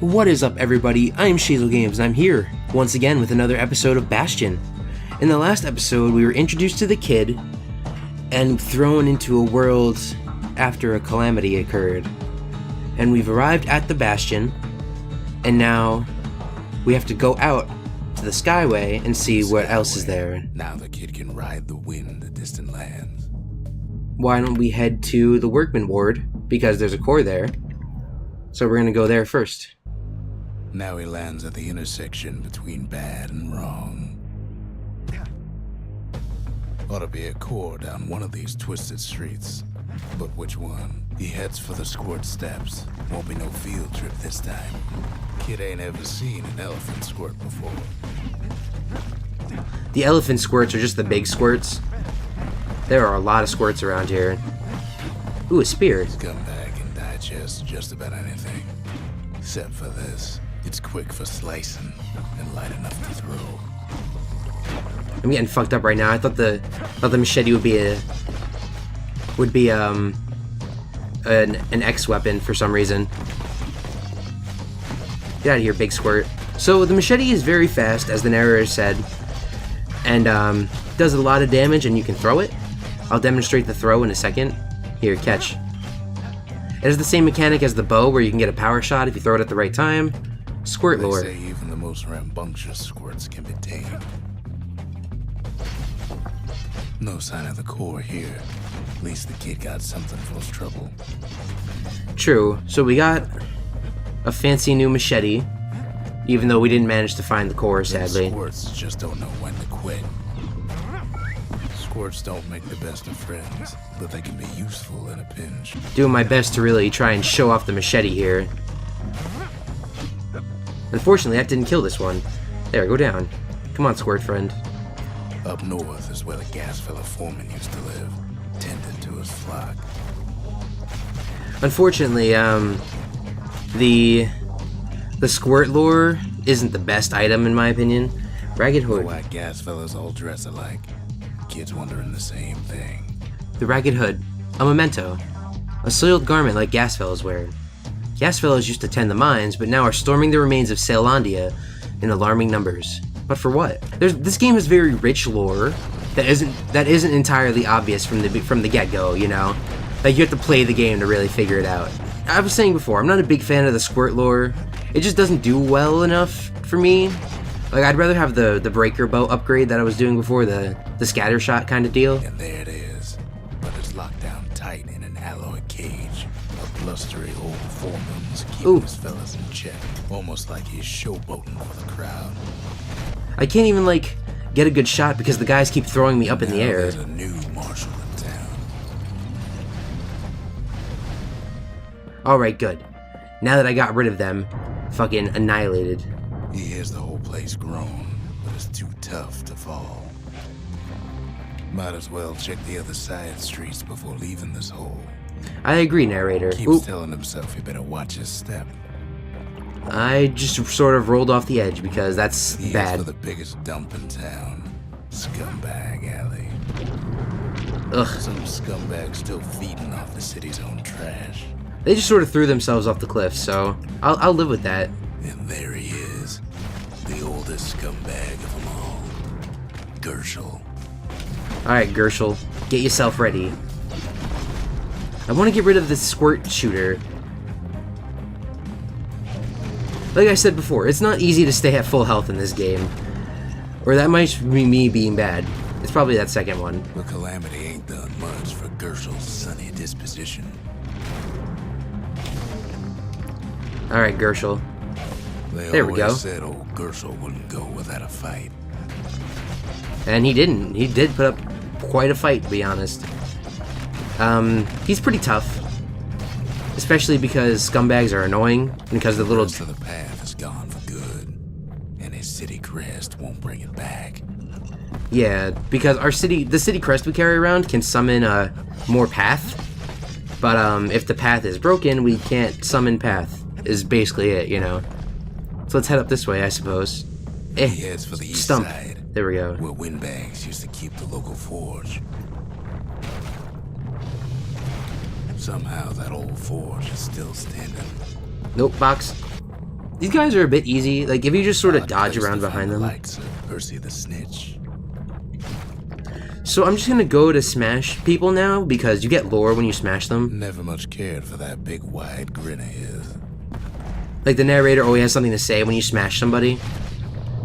What is up, everybody? I'm Shazelgames, and I'm here once again with another episode of Bastion. In the last episode, we were introduced to the kid and thrown into a world after a calamity occurred. And we've arrived at the Bastion, and now we have to go out to the Skyway and see what else is there. Now the kid can ride the wind to distant lands. Why don't we head to the Workman Ward, because there's a core there. So we're gonna go there first. Now he lands at the intersection between bad and wrong. Ought to be a core down one of these twisted streets. But which one? He heads for the squirt steps. Won't be no field trip this time. Kid ain't ever seen an elephant squirt before. The elephant squirts are just the big squirts. There are a lot of squirts around here. Ooh, a spear. Scumbag can digest just about anything. Except for this. It's quick for slicing and light enough to throw. I'm getting fucked up right now. I thought the machete would be an X weapon for some reason. Get out of here, big squirt. So the machete is very fast, as the narrator said, and does a lot of damage, and you can throw it. I'll demonstrate the throw in a second. Here, catch. It has the same mechanic as the bow, where you can get a power shot if you throw it at the right time. Squirt lore. They say even the most rambunctious squirts can be tamed. No sign of the core here. At least the kid got something for his trouble. True. So we got a fancy new machete, even though we didn't manage to find the core, sadly. Squirts just don't know when to quit. Squirts don't make the best of friends, but they can be useful in a pinch. Doing my best to really try and show off the machete here. Unfortunately, that didn't kill this one. There, go down. Come on, squirt friend. Up north is where the gas fella foreman used to live, tended to his flock. Unfortunately, the squirt lure isn't the best item in my opinion. Ragged hood. Why gas fellas all dress alike? Kids wondering the same thing. The ragged hood, a memento, a soiled garment like gas fellas wear. Gas fellas used to tend the mines, but now are storming the remains of Shazelandia in alarming numbers. But for what? This game has very rich lore that isn't entirely obvious from the get-go, you know? Like, you have to play the game to really figure it out. I was saying before, I'm not a big fan of the squirt lore. It just doesn't do well enough for me. Like, I'd rather have the breaker bow upgrade that I was doing before, the scatter shot kind of deal. And there it is. But it's locked down tight in an alloy cage. A blustery old foreman's keeping his fellas in check. Almost like he's showboating for the crowd. I can't even, like, get a good shot because the guys keep throwing me up in the air. There's a new marshal in town. Alright, good. Now that I got rid of them, fucking annihilated. He hears the whole place groan, but it's too tough to fall. Might as well check the other side streets before leaving this hole. I agree, narrator. Keeps telling himself he better watch his step. I just sort of rolled off the edge because that's He bad. is for the biggest dump in town. Scumbag Alley. Ugh. Some scumbag still feeding off the city's own trash. They just sort of threw themselves off the cliff, so I'll live with that. And there he is. The oldest scumbag of them all. Gershel. Alright, Gershel, get yourself ready. I want to get rid of this squirt shooter. Like I said before, it's not easy to stay at full health in this game. Or that might be me being bad. It's probably that second one. But Calamity ain't done much for Gershel's sunny disposition. Alright, Gershel. There we go. Said old Gershel wouldn't go without a fight. And he didn't. He did put up quite a fight, to be honest. He's pretty tough. Especially because scumbags are annoying, because the little... The rest of the path is gone for good. And his city crest won't bring it back. Yeah, because the city crest we carry around can summon more path. But if the path is broken, we can't summon path, is basically it, you know. So let's head up this way, I suppose. He heads for the east Stump. side. There we go. Where windbags used to keep the local forge. Somehow that old forge is still standing. Nope, box. These guys are a bit easy. Like, if you just sort of dodge around behind them. Likes of Percy the Snitch. So I'm just gonna go to smash people now, because you get lore when you smash them. Never much cared for that big wide grin of his. Like, the narrator always has something to say when you smash somebody.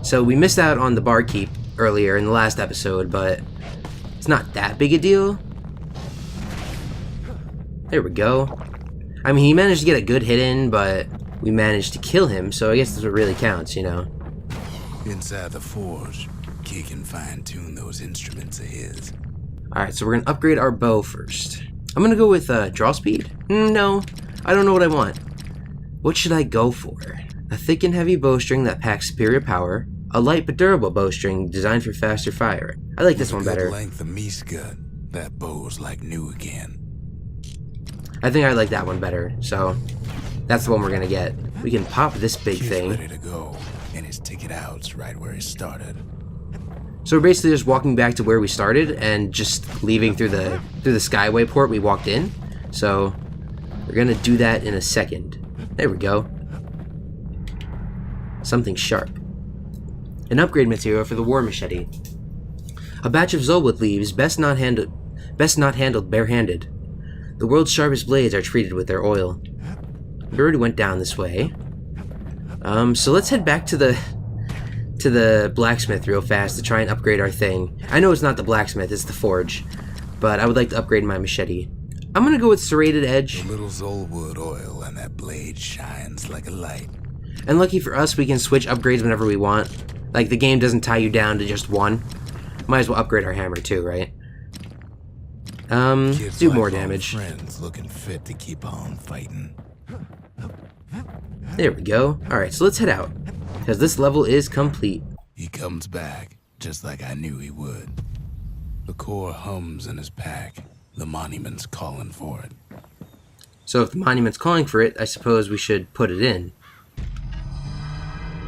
So we missed out on the barkeep earlier in the last episode, but it's not that big a deal. There we go. I mean, he managed to get a good hit in, but we managed to kill him, so I guess that's what really counts, you know? Inside the forge, Key can fine-tune those instruments of his. Alright, so we're gonna upgrade our bow first. I'm gonna go with draw speed? No, I don't know what I want. What should I go for? A thick and heavy bowstring that packs superior power. A light but durable bowstring designed for faster fire. I like this one better. Good length of meat gut. That bow's like new again. I think I like that one better, so that's the one we're gonna get. We can pop this big He's thing. ready to go, and his ticket out's right where he started. So we're basically just walking back to where we started and just leaving through the skyway port we walked in. So we're gonna do that in a second. There we go. Something sharp. An upgrade material for the war machete. A batch of Zolwood leaves, best not handled barehanded. The world's sharpest blades are treated with their oil. We already went down this way. So let's head back to the blacksmith real fast to try and upgrade our thing. I know it's not the blacksmith, it's the forge, but I would like to upgrade my machete. I'm gonna go with serrated edge. A little Zolwood oil and that blade shines like a light. And lucky for us, we can switch upgrades whenever we want. Like, the game doesn't tie you down to just one. Might as well upgrade our hammer too, right? Kids do like more old damage. Friends looking fit to keep on fighting. There we go. Alright, so let's head out, because this level is complete. He comes back, just like I knew he would. The core hums in his pack. The monument's calling for it. So if the monument's calling for it, I suppose we should put it in.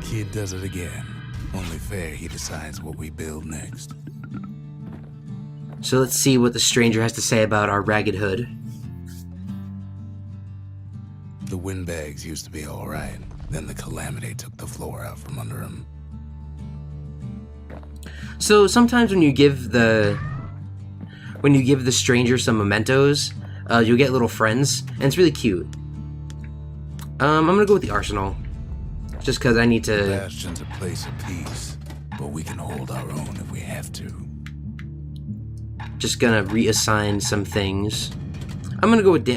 Kid does it again. Only fair he decides what we build next. So let's see what the stranger has to say about our ragged hood. The windbags used to be alright. Then the Calamity took the floor out from under him. So sometimes when you give the stranger some mementos, you'll get little friends, and it's really cute. I'm gonna go with the arsenal, just because I need to. Bastion's a place of peace, but we can hold our own if we have to. Just gonna reassign some things. I'm gonna go with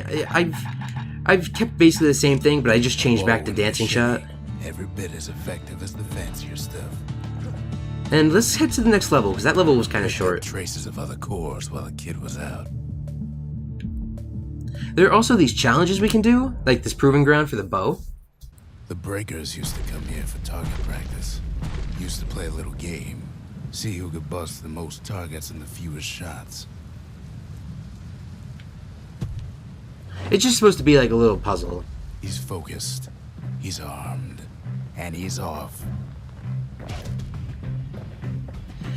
I've kept basically the same thing, but I just changed back to dancing shot. Every bit as effective as the fancier stuff. And let's head to the next level, because that level was kind of short. Traces of other cores while the kid was out. There are also these challenges we can do, like this proving ground for the bow. The breakers used to come here for target practice. Used to play a little game. See who could bust the most targets and the fewest shots. It's just supposed to be like a little puzzle. He's focused, he's armed, and he's off.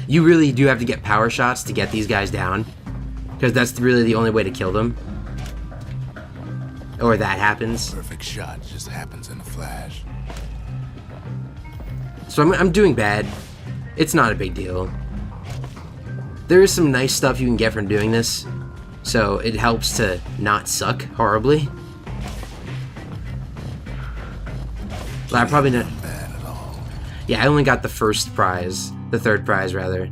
You really do have to get power shots to get these guys down, because that's really the only way to kill them. Or that happens. Perfect shot just happens in a flash. So I'm doing bad. It's not a big deal. There is some nice stuff you can get from doing this, so it helps to not suck horribly. But I probably not. Bad at all. Yeah, I only got the first prize. The third prize, rather.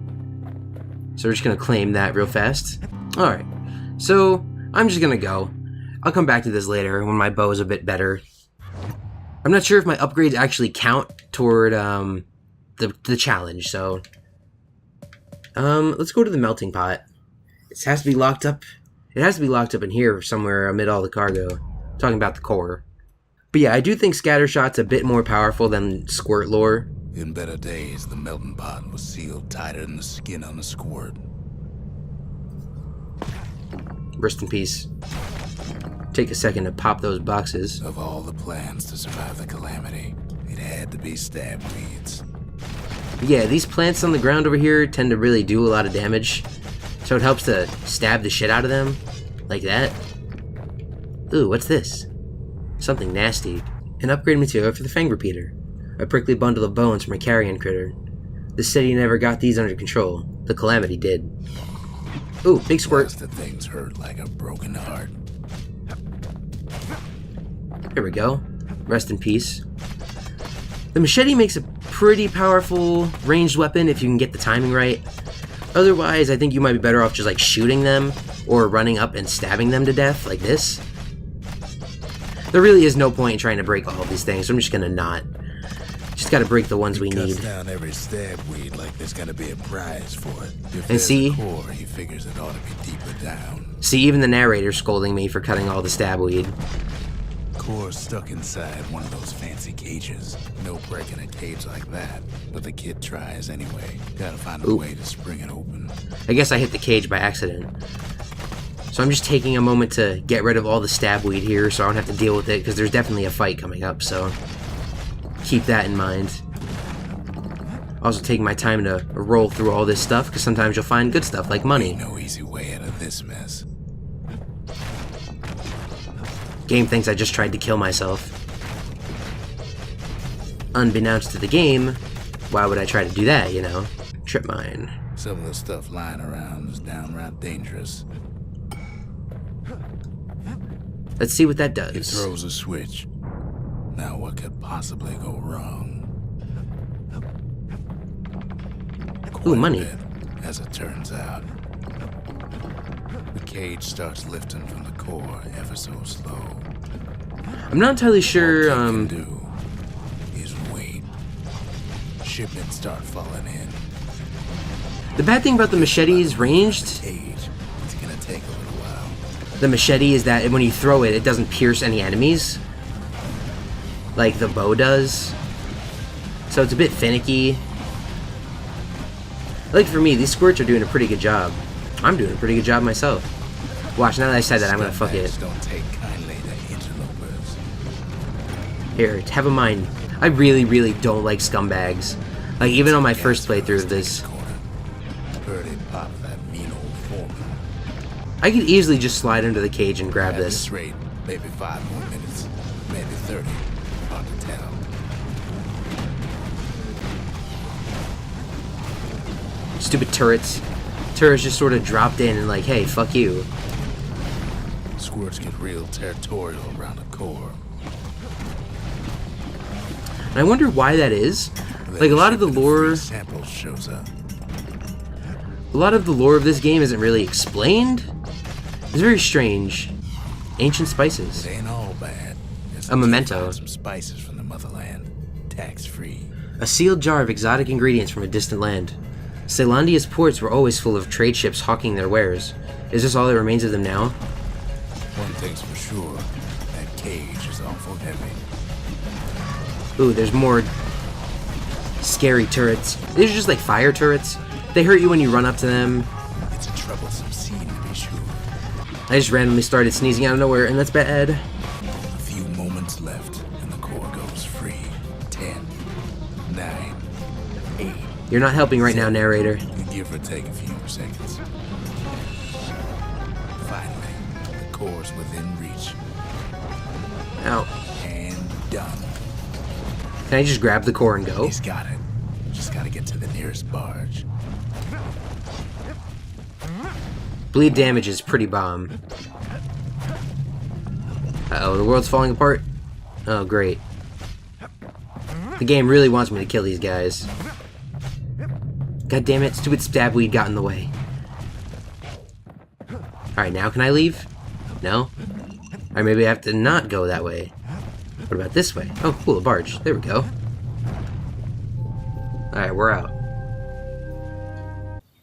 So we're just gonna claim that real fast. Alright. So, I'm just gonna go. I'll come back to this later when my bow is a bit better. I'm not sure if my upgrades actually count toward, the challenge, so... let's go to the melting pot. It has to be locked up. It has to be locked up in here somewhere amid all the cargo. I'm talking about the core. But yeah, I do think Scattershot's a bit more powerful than Squirt Lore. In better days, the melting pot was sealed tighter than the skin on a squirt. Rest in peace. Take a second to pop those boxes. Of all the plans to survive the Calamity, it had to be stab weeds. Yeah, these plants on the ground over here tend to really do a lot of damage. So it helps to stab the shit out of them. Like that. Ooh, what's this? Something nasty. An upgrade material for the Fang Repeater. A prickly bundle of bones from a carrion critter. The city never got these under control. The Calamity did. Ooh, big squirt. The things hurt like a broken heart. There we go. Rest in peace. The machete makes a pretty powerful ranged weapon if you can get the timing right. Otherwise, I think you might be better off just like shooting them or running up and stabbing them to death like this. There really is no point in trying to break all of these things, so I'm just gonna not. Just gotta break the ones we need. Down every stab weed like there's gonna be a prize for it. If and see, a core, he figures it ought to be deeper down. See, even the narrator's scolding me for cutting all the stab weed. Core's stuck inside one of those fancy cages. No breaking a cage like that, but the kid tries anyway. Gotta find a way to spring it open. I guess I hit the cage by accident. So I'm just taking a moment to get rid of all the stab weed here so I don't have to deal with it, because there's definitely a fight coming up, so keep that in mind. Also taking my time to roll through all this stuff, because sometimes you'll find good stuff like money. No easy way out of this mess. Game thinks I just tried to kill myself. Unbeknownst to the game, why would I try to do that, you know? Trip mine. Some of the stuff lying around is downright dangerous. Let's see what that does. It throws a switch. Now what could possibly go wrong? Ooh, money. Bit, as it turns out. The cage starts lifting from the core ever so slow. I'm not entirely sure, All can do is wait. Shipments start falling in. The bad thing about the machete is ranged. It's gonna take a little while. The machete is that when you throw it, it doesn't pierce any enemies. Like the bow does. So it's a bit finicky. Like for me, these squirts are doing a pretty good job. I'm doing a pretty good job myself. Watch, now that I said that, I'm gonna fuck it. Don't take kindly to interlopers. Here, have a mind. I really, really don't like scumbags. Like, even on my first playthrough of this. Heard it pop that mean old foreman. I could easily just slide into the cage and grab At this. Rate, maybe 5 more minutes, maybe 30. Hard to tell. Stupid turrets. Turrets just sort of dropped in and like, hey, fuck you. Squirts get real territorial around the core. And I wonder why that is. Like, a lot of the lore... Sample shows up. A lot of the lore of this game isn't really explained. It's very strange. Ancient spices. It ain't all bad. A memento. Some spices from the motherland. Tax-free. A sealed jar of exotic ingredients from a distant land. Caelandia's ports were always full of trade ships hawking their wares. Is this all that remains of them now? One thing's for sure. That cage is awful heavy. Ooh, there's more scary turrets. These are just like fire turrets. They hurt you when you run up to them. It's a troublesome scene to be sure. I just randomly started sneezing out of nowhere, and that's bad. A few moments left, and the core goes free. 10, 9, 8. You're not helping right now, narrator. You give or take a few seconds. Finally, the core's within reach. Ow. And done. Can I just grab the core and go? He's got it. Just gotta get to the nearest barge. Bleed damage is pretty bomb. Uh-oh, the world's falling apart? Oh, great. The game really wants me to kill these guys. God damn it, stupid stab weed got in the way. Alright, now can I leave? No? Or maybe I have to not go that way. What about this way? Oh, cool, a barge. There we go. Alright, we're out.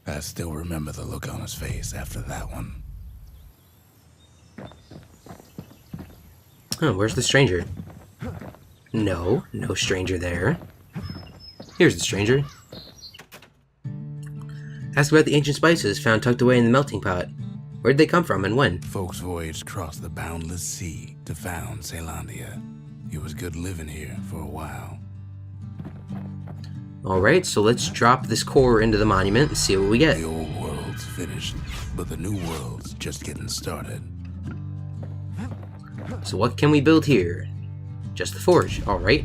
I still remember the look on his face after that one. Oh, where's the stranger? No, no stranger there. Here's the stranger. Ask about the ancient spices found tucked away in the melting pot. Where'd they come from and when? Folks voyaged across the boundless sea to found Shazelandia. It was good living here for a while. Alright, so let's drop this core into the monument and see what we get. The old world's finished, but the new world's just getting started. So what can we build here? Just the forge, alright.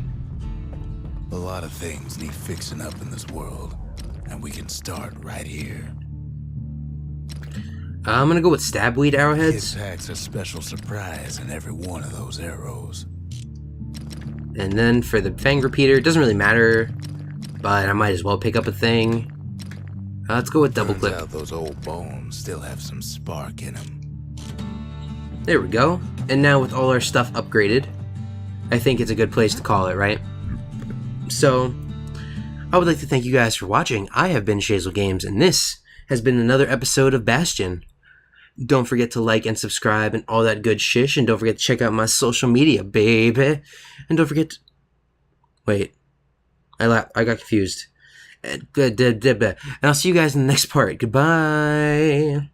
A lot of things need fixing up in this world, and we can start right here. I'm gonna go with stabweed arrowheads. Kid packs a special surprise in every one of those arrows. And then for the fang repeater, it doesn't really matter, but I might as well pick up a thing. Let's go with double Turns clip. out those old bones still have some spark in them. There we go. And now with all our stuff upgraded, I think it's a good place to call it, right? So, I would like to thank you guys for watching. I have been Shazelgames, and this has been another episode of Bastion. Don't forget to like and subscribe and all that good shish, and don't forget to check out my social media, baby. And don't forget to... Wait. I got confused. And I'll see you guys in the next part. Goodbye.